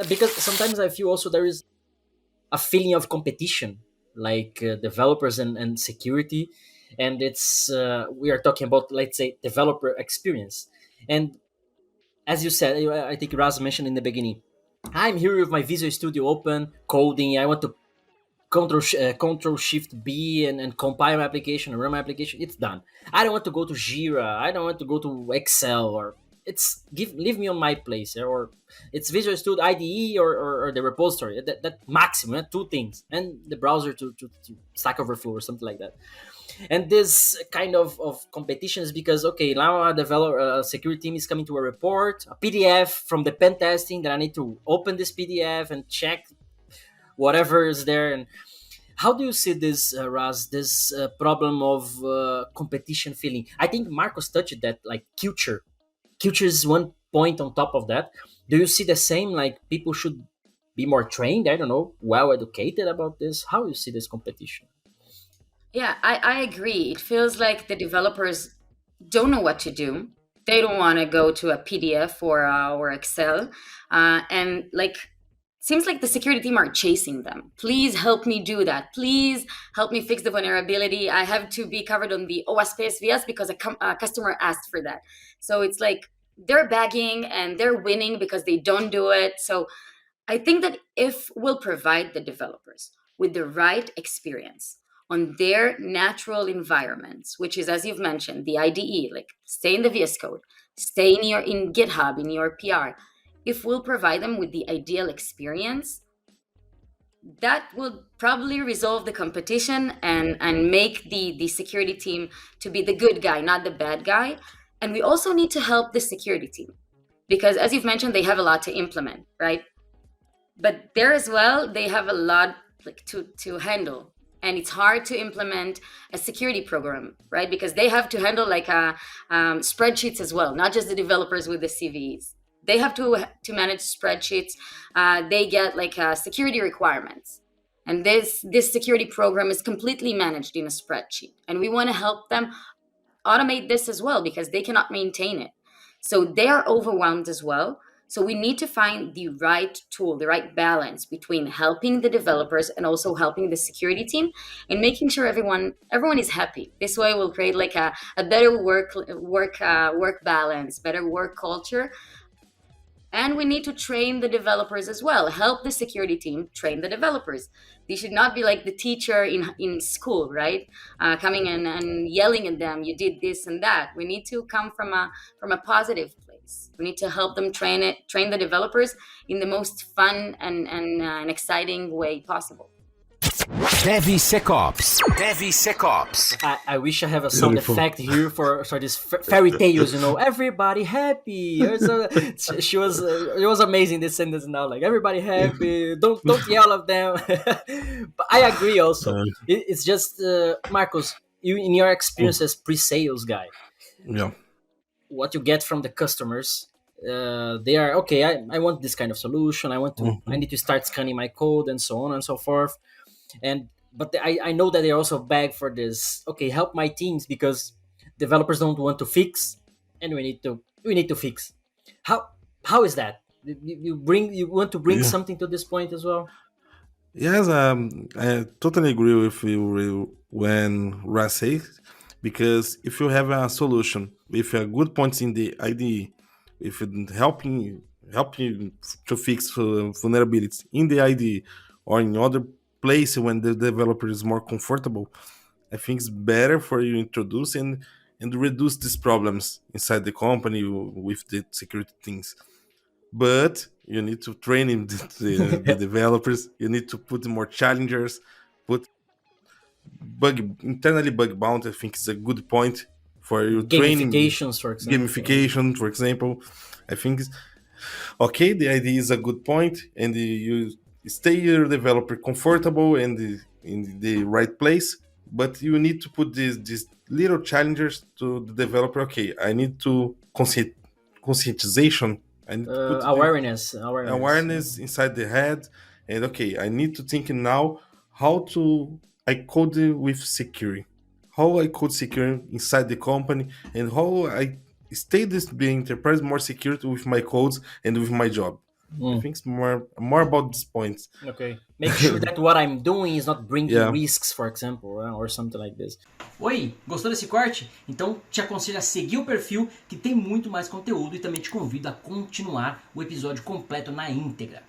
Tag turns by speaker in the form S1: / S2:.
S1: Because sometimes I feel also there is a feeling of competition, like developers and security, and it's we are talking about, let's say, developer experience. And as you said, I think Raz mentioned in the beginning, I'm here with my Visual Studio open, coding. I want to Control Shift B and compile my application and run my application. It's done. I don't want to go to Jira. I don't want to go to Excel, or it's give leave me on my place, or it's Visual Studio IDE, or the repository. That maximum, two things, and the browser to Stack Overflow or something like that. And this kind of competition is because, okay, now a developer, a security team is coming to a report, a PDF from the pen testing, that I need to open this PDF and check whatever is there. And how do you see this, Raz, this problem of competition feeling? I think Marcos touched that, like culture is one point on top of that. Do you see the same, like people should be more trained, I don't know, well educated about this? How you see this competition?
S2: Yeah, I agree. It feels like the developers don't know what to do. They don't want to go to a PDF or Excel, and like seems like the security team are chasing them. Please help me do that. Please help me fix the vulnerability. I have to be covered on the OSPSVS because a customer asked for that. So it's like they're begging and they're winning because they don't do it. So I think that if we'll provide the developers with the right experience on their natural environments, which is, as you've mentioned, the IDE, like stay in the VS Code, stay in GitHub, in your PR. If we'll provide them with the ideal experience, that will probably resolve the competition and make the security team to be the good guy, not the bad guy. And we also need to help the security team because, as you've mentioned, they have a lot to implement, right? But there as well, they have a lot like to handle, and it's hard to implement a security program, right? Because they have to handle like spreadsheets as well, not just the developers with the CVs. They have to manage spreadsheets. They get like security requirements, and this security program is completely managed in a spreadsheet. And we want to help them automate this as well because they cannot maintain it. So they are overwhelmed as well. So we need to find the right tool, the right balance between helping the developers and also helping the security team and making sure everyone is happy. This way we'll create like a better work balance, better work culture. And we need to train the developers as well. Help the security team train the developers. They should not be like the teacher in school, right? Coming in and yelling at them, you did this and that. We need to come from a positive place. We need to help them train the developers in the most fun and exciting way possible.
S3: Devseccortes.
S1: I wish I have a sound
S4: Beautiful.
S1: effect here for this fairy tales. Everybody happy. She was it was amazing this sentence now. Like everybody happy. Don't yell at them. But I agree also. It's just Marcos. You in your experience as pre-sales guy,
S4: Yeah.
S1: what you get from the customers. They are okay. I want this kind of solution. I need to start scanning my code and so on and so forth. And but I know that they also beg for this. Okay, help my teams because developers don't want to fix, and we need to fix. How is that? You want to bring
S4: Yeah.
S1: something to this point as well?
S4: Yes, I totally agree with you when Ras says, because if you have a solution with a good points in the IDE, if it helping to fix vulnerabilities in the IDE or in other place when the developer is more comfortable, I think it's better for you introduce and reduce these problems inside the company with the security things. But you need to train him, the developers. You need to put more challengers, put internally bug bound. I think is a good point for you training
S1: Gamifications, for example.
S4: gamification, for example. I think okay, the idea is a good point, and you stay your developer comfortable and in the right place. But you need to put these little challengers to the developer. Okay, I need to conscientization. I need to put the
S1: Awareness.
S4: awareness inside the head, and okay, I need to think now how to I code it with security, how I code secure inside the company, and how I stay this being enterprise more secure with my codes and with my job. I think it's more about these points.
S1: Okay. Make sure that what I'm doing is not bringing
S4: Yeah.
S1: risks, for example, or something like this.
S5: Oi, gostou desse corte? Então te aconselho a seguir o perfil que tem muito mais conteúdo e também te convido a continuar o episódio completo na íntegra.